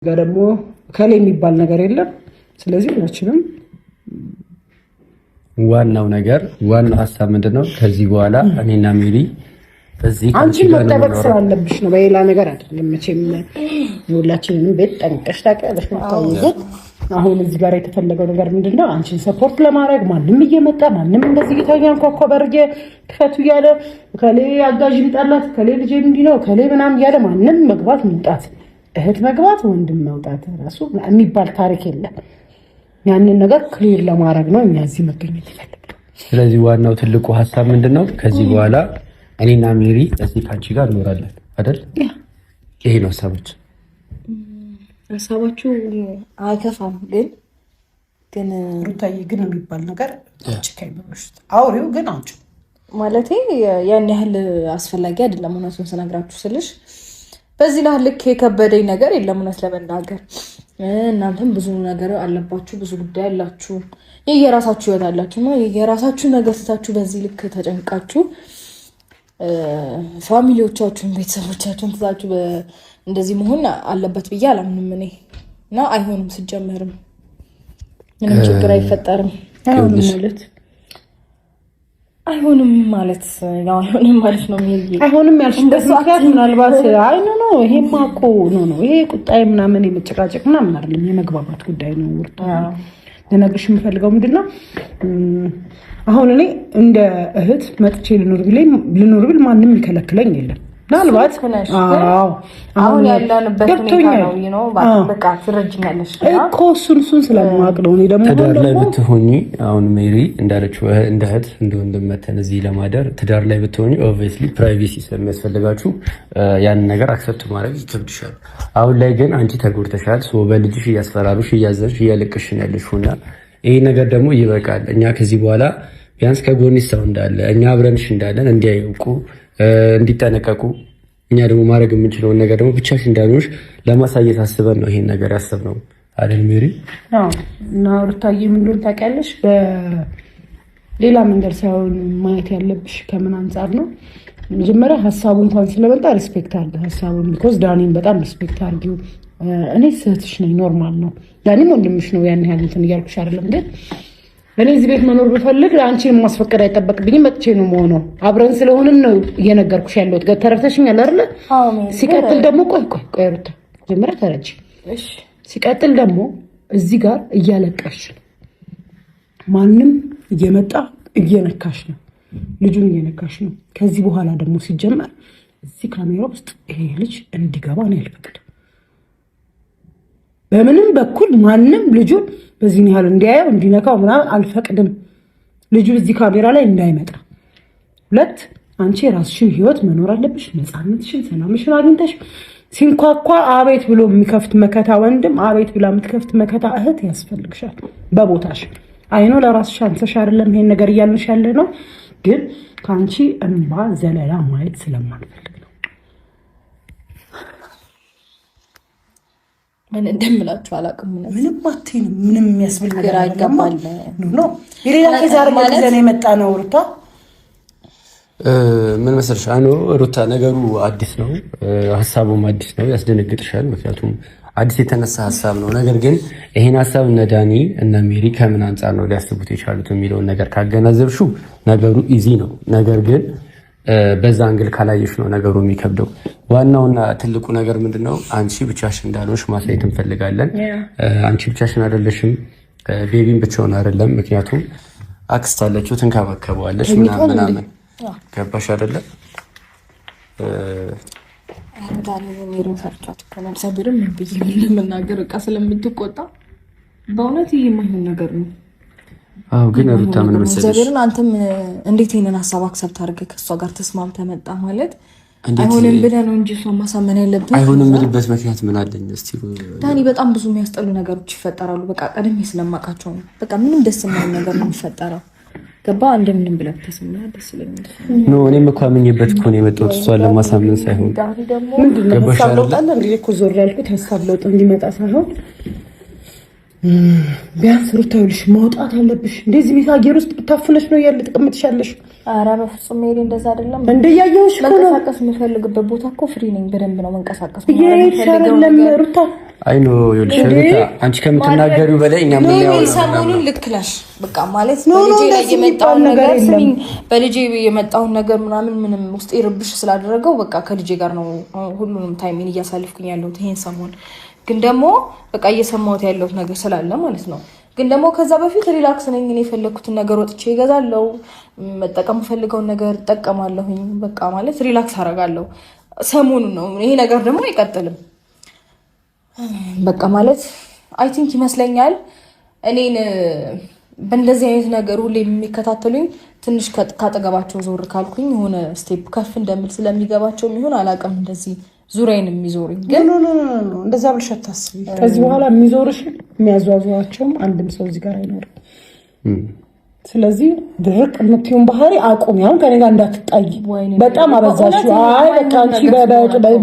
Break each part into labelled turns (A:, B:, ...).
A: ደግሞ ከሌ የሚባል ነገር የለም። ስለዚህ ሁላችንም
B: ዋናው ሀሳብ ምንድነው? ከዚህ በኋላ እኔና ሜሪ በዚህ
A: አንቺ መጠበቅ ስላለብሽ ነው፣ በሌላ ነገር አይደለም። መቼም ሁላችንም ቤት ጠንቀሽ ታውቂያለሽ። አሁን እዚህ ጋር የተፈለገው ነገር ምንድነው? አንቺን ሰፖርት ለማድረግ ማንም እየመጣ ማንም እንደዚህ እየታያን ኮኮ በርጌ ክፈቱ እያለ ከሌ አጋዥ ይምጣላት ከሌ ልጅ እንዲህ ነው ከሌ ምናምን እያለ ማንም መግባት መውጣት እህት መግባት ወንድም መውጣት ራሱ የሚባል ታሪክ የለም። ያንን ነገር ክሊር ለማድረግ ነው እኛ እዚህ መገኘት ይፈልጋል።
B: ስለዚህ ዋናው ትልቁ ሀሳብ ምንድነው? ከዚህ በኋላ እኔና ሜሪ እዚህ ካንቺ ጋር እንኖራለን አይደል? ይሄ ነው
C: ሀሳባችሁ አይከፋም። ግን
A: ሩታዬ ግን የሚባል ነገር ጭካኝ በውስጥ አውሪው ግን አንቺ
C: ማለቴ ያን ያህል አስፈላጊ አይደለም። እውነቱን ስነግራችሁ ስልሽ በዚህ ላይ ልክ የከበደኝ ነገር የለም። እውነት ለመናገር እናንተም ብዙ ነገር አለባችሁ፣ ብዙ ጉዳይ አላችሁ፣ የራሳችሁ ህይወት አላችሁ ነው የራሳችሁ ነገር ስታችሁ በዚህ ልክ ተጨንቃችሁ ፋሚሊዎቻችሁን ቤተሰቦቻችሁን ትታችሁ እንደዚህ መሆን አለበት ብዬ አላምንም እኔ እና አይሆንም። ሲጀመርም ምንም ችግር አይፈጠርም። አይሆንም ማለት ያው አይሆንም ማለት ነው።
A: አይሆንም ያልሽበት ምክንያት ምናልባት አይ ነው ይሄማ እኮ ነው ይሄ ቁጣይ ምናምን የመጨቃጨቅ ምናምን አይደለም፣ የመግባባት ጉዳይ ነው። ወርታ ለነገርሽ የምፈልገው ምንድነው? አሁን እኔ እንደ እህት መጥቼ ልኖር ብል ማንም ይከለክለኝ የለም። ምናልባት
C: አሁን ያለንበት ሁኔታ ነው በቃ ትረጅኛለሽ
B: እኮ እሱን ስለማውቅ ነው። እኔ ደግሞ ትዳር ላይ ብትሆኚ አሁን ሜሪ እንዳለችው እንደ እህት እንደ ወንድም መተን እዚህ ለማደር ትዳር ላይ ብትሆኚ ኦብቪየስሊ ፕራይቬሲ ስለሚያስፈልጋችሁ ያን ነገር አክሰፕት ማድረግ ይከብድሻል። አሁን ላይ ግን አንቺ ተጎድተሻል። በልጅሽ እያስፈራሩሽ እያዘንሽ እያለቅሽ ነው ያለሽውና ይሄ ነገር ደግሞ ይበቃል። እኛ ከዚህ በኋላ ቢያንስ ከጎንሽ ሰው እንዳለ እኛ አብረንሽ እንዳለን እንዲያውቁ እንዲጠነቀቁ እኛ ደግሞ ማድረግ የምንችለውን ነገር ደግሞ ብቻሽ እንዳልሆንሽ ለማሳየት አስበን ነው ይሄን ነገር ያሰብነው አይደል ሜሪ?
A: እና ሩታዬ ምን እንደሆነ ታውቂያለሽ፣ በሌላ መንገድ ሳይሆን ማየት ያለብሽ ከምን አንጻር ነው? መጀመሪያ ሀሳቡ እንኳን ስለመጣ ሪስፔክት አለ ሀሳቡን። ቢኮዝ ዳኒን በጣም ሪስፔክት አድርጊው። እኔ ስህትሽ ነኝ፣ ኖርማል ነው። ዳኒም ወንድምሽ ነው፣ ያን ያህል እንትን እያልኩሽ አይደለም። ግን እኔ እዚህ ቤት መኖር ብፈልግ አንቺን ማስፈቀድ አይጠበቅብኝም። መጥቼ ነው የምሆነው። አብረን ስለሆንን ነው እየነገርኩሽ ያለሁት። ተረድተሽኛል አይደል? ሲቀጥል ደግሞ ቆይ ሩታ ጀምረ ተረጂ። ሲቀጥል ደግሞ እዚህ ጋር እያለቀሽ ነው፣ ማንም እየመጣ እየነካሽ ነው፣ ልጁን እየነካሽ ነው። ከዚህ በኋላ ደግሞ ሲጀመር እዚህ ካሜራ ውስጥ ይሄ ልጅ እንዲገባ ነው ያልፈቅድም። በምንም በኩል ማንም ልጁን በዚህ ያህል እንዲያየው እንዲነካው ምናምን አልፈቅድም። ልጁ እዚህ ካሜራ ላይ እንዳይመጣ። ሁለት አንቺ የራስሽን ህይወት መኖር አለብሽ። ነፃነትሽን፣ ሰላምሽን አግኝተሽ ሲንኳኳ አቤት ብሎ የሚከፍት መከታ ወንድም፣ አቤት ብላ የምትከፍት መከታ እህት ያስፈልግሻል በቦታሽ። አይኖ ለራስሽ አንሰሽ አይደለም ይሄን ነገር እያልንሽ ያለ ነው፣ ግን ከአንቺ እንባ ዘለላ ማየት ስለማልፈልግ ነው።
C: ምን እንደምላችሁ አላውቅም።
A: ምንም አትይንም። ምንም የሚያስብል ነገር አይገባል ነው። የሌላ ከዛር ማለት ነው የመጣ ነው። ሩታ
B: ምን መሰለሽ ሩታ ነገሩ አዲስ ነው፣ ሀሳቡም አዲስ ነው፣ ያስደነግጥሻል። ምክንያቱም አዲስ የተነሳ ሀሳብ ነው። ነገር ግን ይሄን ሀሳብ እነ ዳኒ እነ ሜሪ ከምን አንጻር ነው ሊያስቡት የቻሉት የሚለውን ነገር ካገናዘብሽው ነገሩ ኢዚ ነው። ነገር ግን በዛ አንግል ካላየሽ ነው ነገሩ የሚከብደው። ዋናውና ትልቁ ነገር ምንድነው? አንቺ ብቻሽን እንዳልሆንሽ ማሳየት እንፈልጋለን። አንቺ ብቻሽን አይደለሽም፣ ቤቢም ብቻውን አይደለም። ምክንያቱም አክስት አለችው፣ ትንከባከበዋለች ምናምን። ገባሽ አይደለ?
C: ስለምትቆጣ በእውነት ይሄ የማይሆን ነገር ነው።
B: አዎ ግን ሩታ ምን መሰለሽ፣
C: አንተም እንዴት ይሄንን ሀሳብ አክሰፕት አድርገህ ከሷ ጋር ተስማምተህ መጣ ማለት አይሆንም ብለህ ነው እንጂ እሷ ማሳመን ያለብህ።
B: አይሆንም የምልበት ምክንያት ምን አለኝ? እስቲ
C: ዳኒ፣ በጣም ብዙ የሚያስጠሉ ነገሮች ይፈጠራሉ። በቃ ቀደም ስለማውቃቸው ነው። በቃ ምንም ደስ የማይል ነገር ነው የሚፈጠረው። ገባ? እንደምንም ብለህ ተስማምተህ ደስ ይለኛል።
B: ኖ እኔም እኮ አምኜበት እኮ ነው የመጣሁት እሷን ለማሳመን ሳይሆን።
A: ምንድነው ሀሳብ ለውጥ አለ እንዴ? እኮ ዞር ያልኩት ሀሳብ ለውጥ እንዲመጣ ሳይሆን ቢያንስ ሩታውልሽ ማውጣት አለብሽ። እንደዚህ ቤት አየር ውስጥ ብታፍነሽ ነው ያለ ተቀምጥሻለሽ።
C: ኧረ በፍጹም ሜሪ እንደዛ አይደለም።
A: እንደያየሁሽ እኮ ነው።
C: መንቀሳቀስ የምፈልግበት ቦታ እኮ ፍሪ ነኝ። በደንብ ነው መንቀሳቀስ
A: ሩታ።
B: አይ ኖ ይኸውልሽ ሩታ አንቺ ከምትናገሪው በላይ እኛ ምን ያው
C: ሰሞኑን ልክ ነሽ። በቃ ማለት በልጄ ላይ የመጣውን ነገር ስሚኝ፣ በልጄ የመጣውን ነገር ምንም ውስጥ ይርብሽ ስላደረገው በቃ ከልጄ ጋር ነው ሁሉንም ታይሜን እያሳለፍኩኝ ያለሁት ይሄን ሰሞን። ግን ደግሞ በቃ እየሰማሁት ያለሁት ነገር ስላለ ማለት ነው። ግን ደግሞ ከዛ በፊት ሪላክስ ነኝ። እኔ የፈለኩትን ነገር ወጥቼ እገዛለሁ፣ መጠቀም ፈልገውን ነገር እጠቀማለሁኝ። በቃ ማለት ሪላክስ አደርጋለሁ። ሰሞኑን ነው ይሄ ነገር ደግሞ አይቀጥልም። በቃ ማለት አይ ቲንክ ይመስለኛል እኔን በእንደዚህ አይነት ነገር ሁሌ የሚከታተሉኝ ትንሽ ካጠገባቸው ዞር ካልኩኝ የሆነ ስቴፕ ከፍ እንደምል ስለሚገባቸው የሚሆን አላውቅም። እንደዚህ ዙሪያዬን የሚዞሩኝ ግን
A: እንደዛ ብለሽ አታስቢ። ከዚህ በኋላ የሚዞርሽ የሚያዟዟቸውም አንድም ሰው እዚህ ጋር አይኖርም። ስለዚህ ድርቅ የምትይውን ባህሪ አቁሚ። አሁን ከኔ ጋር እንዳትጣይ። በጣም አበዛሽው። አይ በቃ አንቺ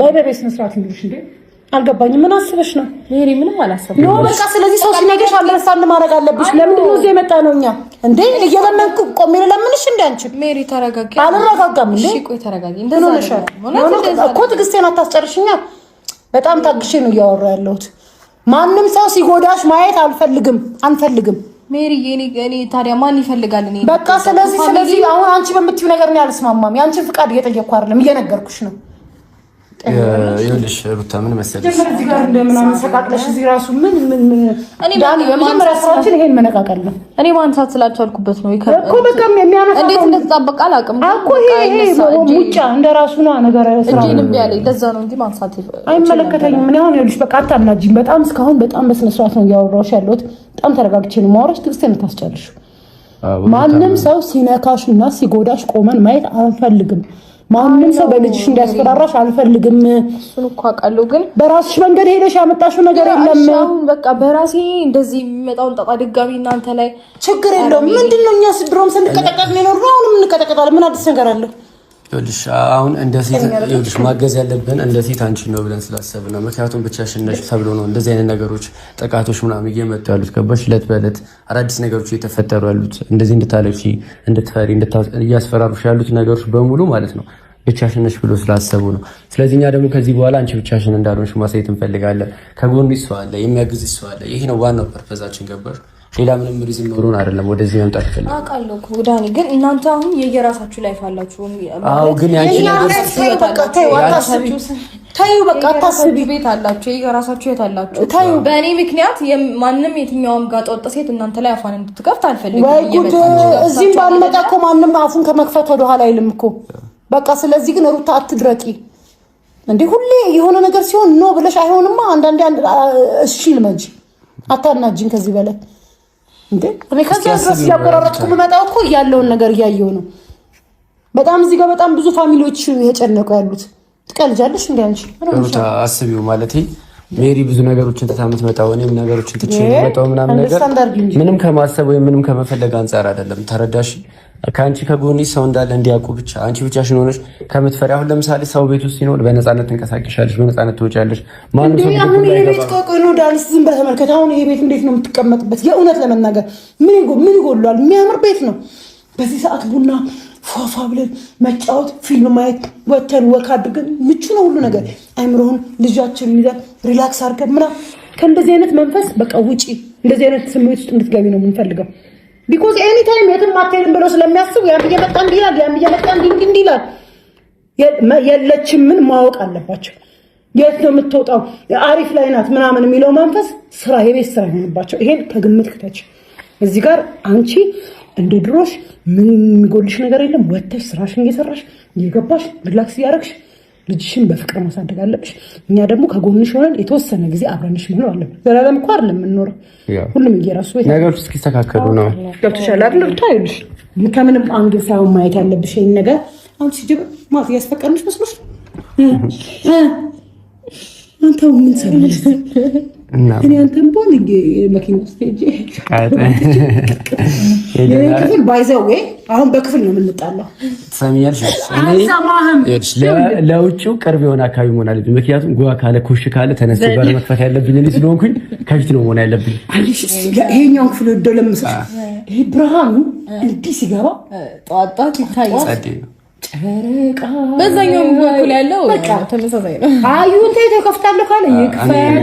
A: በቤት መስራት ይሉሽ እንዴ አልገባኝም። ምን አስበሽ ነው?
C: ሜሪ ምንም አላሰብኩም
A: ነው በቃ። ስለዚህ ሰው ሲነግርሽ አንደርስታንድ ማድረግ አለብሽ። ለምንድን ነው እዚህ የመጣ ነው? እኛ እንዴ እየለመንኩ ቆሜ ለምንሽ እንዴ? አንቺ
C: ሜሪ ተረጋጊ።
A: አልረጋጋም እንዴ?
C: እሺ ቆይ ተረጋጊ። እንደዛ ነው
A: እኮ ትዕግስቴን አታስጨርሽኛ። በጣም ታግሼ ነው እያወራሁ ያለሁት። ማንም ሰው ሲጎዳሽ ማየት አንፈልግም።
C: ሜሪ እኔ ታዲያ ማን ይፈልጋል? እኔ
A: በቃ ስለዚህ አሁን አንቺ በምትይው ነገር ነው ያልስማማም። ያንቺን ፍቃድ እየጠየቅኩ አይደለም እየነገርኩሽ ነው።
B: ይኸውልሽ ሩታ ምን መሰለሽ
A: እዚህ ጋር እንደምናምን ሰቃቅለሽ እዚህ ራሱ ምን ዳኒ የመጀመሪያ ስራችን ይሄን መነቃቀል ነው።
C: እኔ ማንሳት ስላልቻልኩበት ነው
A: እኮ በቃ የሚያነሳ
C: እንዴት እንደተጣበቀ አላውቅም
A: እኮ ይሄ ሙጫ እንደራሱ ነው ነገር ስራ
C: እጄን እምቢ አለኝ። ለዛ ነው እንጂ ማንሳት
A: አይመለከተኝም። ምን አሁን ይኸውልሽ በቃ አታናጂኝ። በጣም እስካሁን በጣም በስነ ስርዓት ነው እያወራሁሽ ያለሁት። በጣም ተረጋግቼ ነው የማወራሽ። ትዕግስቴን ታስጨርሽ። ማንም ሰው ሲነካሽና ሲጎዳሽ ቆመን ማየት አንፈልግም። ማንም ሰው በልጅሽ እንዲያስፈራራሽ አልፈልግም።
C: እሱን እኮ አውቃለሁ፣ ግን
A: በራስሽ መንገድ ሄደሽ ያመጣሽው ነገር የለም።
C: አሁን በቃ በራሴ እንደዚህ የሚመጣውን ጣጣ ድጋሚ እናንተ ላይ
A: ችግር የለውም። ምንድነው እኛ ድሮም ስንቀጠቀጥ ነው ነው አሁንም እንቀጠቀጣለን። ምን አዲስ ነገር አለ?
B: ይኸውልሽ አሁን እንደ ሴት ይኸውልሽ ማገዝ ያለብን እንደ ሴት አንቺ ነው ብለን ስላሰብን ነው። ምክንያቱም ብቻሽን ነሽ ተብሎ ነው እንደዚህ አይነት ነገሮች ጥቃቶች ምናምን እየመጡ ያሉት። ገባሽ? ዕለት በዕለት አዳዲስ ነገሮች እየተፈጠሩ ያሉት እንደዚህ እንድታለቅሺ እንድትፈሪ እያስፈራሩሽ ያሉት ነገሮች በሙሉ ማለት ነው ብቻሽን ነሽ ብሎ ስላሰቡ ነው። ስለዚህ እኛ ደግሞ ከዚህ በኋላ አንቺ ብቻሽን እንዳልሆንሽ ማሳየት እንፈልጋለን። ከጎንሽ ሰው አለ፣ የሚያግዝሽ ሰው አለ። ይሄ ነው ዋናው ፐርፐዛችን። ገባሽ? ሌላ ምንም ሪዝም ኖሮን አይደለም ወደዚህ መምጣት ይፈልጋል።
C: አውቃለሁ እኮ ዳኒ፣ ግን እናንተ አሁን የየራሳችሁ ላይፍ አላችሁ።
B: አዎ፣ ግን ያንቺ ነገር
C: ታዩ በቃ አታስቢ። ቤት አላችሁ፣ የየራሳችሁ ቤት አላችሁ። ታዩ በእኔ ምክንያት ማንም የትኛውም ጋር ወጣ ሴት እናንተ ላይ አፋን እንድትከፍት አልፈልግም።
A: ወይ ጉድ! እዚህም ባልመጣ እኮ ማንም አፉን ከመክፈት ወደ ኋላ አይልም እኮ በቃ። ስለዚህ ግን ሩታ አትድረቂ እንዴ! ሁሌ የሆነ ነገር ሲሆን ኖ ብለሽ አይሆንማ። አንዳንዴ እሺ ልመጂ፣ አታናጂኝ ከዚህ በላይ እንዴ! እኔ ከዛ ድረስ ያቆራረጥኩ ብመጣው እኮ ያለውን ነገር እያየሁ ነው። በጣም እዚህ ጋር በጣም ብዙ ፋሚሊዎች የጨነቁ ያሉት። ትቀልጃለሽ እንዴ አንቺ?
B: ሩታ አስቢው ማለቴ ሜሪ ብዙ ነገሮችን ትታ የምትመጣው እኔም ነገሮችን ትቼ የምመጣው ምናምን ነገር ምንም ከማሰብ ወይም ምንም ከመፈለግ አንጻር አይደለም። ተረዳሽ? ከአንቺ ከጎንሽ ሰው እንዳለ እንዲያውቁ ብቻ። አንቺ ብቻሽን ሆነሽ ከምትፈሪ አሁን ለምሳሌ ሰው ቤት ውስጥ ሲኖር በነፃነት ትንቀሳቀሻለሽ፣ በነፃነት ትወጫለሽ። ማንም ሰው
A: አሁን ይሄ ቤት ቆቆ ነው ዳንስ ዝም ብለህ ተመልከት። አሁን ይሄ ቤት እንዴት ነው የምትቀመጥበት? የእውነት ለመናገር ምን ይጎላል? የሚያምር ቤት ነው። በዚህ ሰዓት ቡና ፏፏ ብለን መጫወት፣ ፊልም ማየት፣ ወተን ወክ አድርገን ምቹ ነው ሁሉ ነገር። አይምሮህን ልጃችን ይዘን ሪላክስ አድርገን ምናምን ከእንደዚህ አይነት መንፈስ በቃ ውጪ። እንደዚህ አይነት ስሜት ውስጥ እንድትገቢ ነው የምንፈልገው። ቢኮዝ ኤኒ ታይም የትም አትሄድም ብለው ስለሚያስቡ ያም እየመጣ እንዲህ ይላል፣ ያም እየመጣ እንዲህ ይላል። የለችም ምን ማወቅ አለባቸው። የት ነው የምትወጣው? አሪፍ ላይ ናት ምናምን የሚለው መንፈስ ስራ የቤት ስራ ይሆንባቸው። ይሄን ከግምት ክተች። እዚህ ጋር አንቺ እንደ ድሮሽ ምን የሚጎልሽ ነገር የለም። ወተሽ ስራሽን እየሰራሽ እየገባሽ ሪላክስ እያደረግሽ ልጅሽን በፍቅር ማሳደግ አለብሽ። እኛ ደግሞ ከጎንሽ ሆነን የተወሰነ ጊዜ አብረንሽ መኖር አለብን። ዘላለም እኮ አይደለም የምንኖረው፣ ሁሉም እየራሱ
B: ነገሮች እስኪስተካከሉ ነው።
A: ገብቶሻል አይደል? ታዩልሽ ከምንም አንግል ሳይሆን ማየት ያለብሽ ይሄን ነገር። አንቺ ጅብ ማለት ያስፈቀድሽ መስሎሽ አንተ ምን ሰራሽ? እኔ አንተን ቦል መኪና ውስጥ ሄጄ ክፍል ባይዘው አሁን በክፍል ነው የምንጣላው።
B: ትሰሚኛለሽ? ለውጭው ቅርብ የሆነ አካባቢ መሆን አለብኝ። ምክንያቱም ጓ ካለ ኮሽ ካለ ተነስቶ በር መክፈት ያለብኝ እኔ ስለሆንኩኝ ከፊት ነው መሆን ያለብኝ።
A: ይሄኛውን ክፍል ወደው ለምሰጥ ይሄ ብርሃኑ እንዲህ ሲገባ
C: ጧጧት ይታያል።
A: ጨረቃ
C: በዛኛው በኩል ያለው ተመሳሳይ ነው።
A: አዩን ተከፍታለሁ ካለ ይክፈል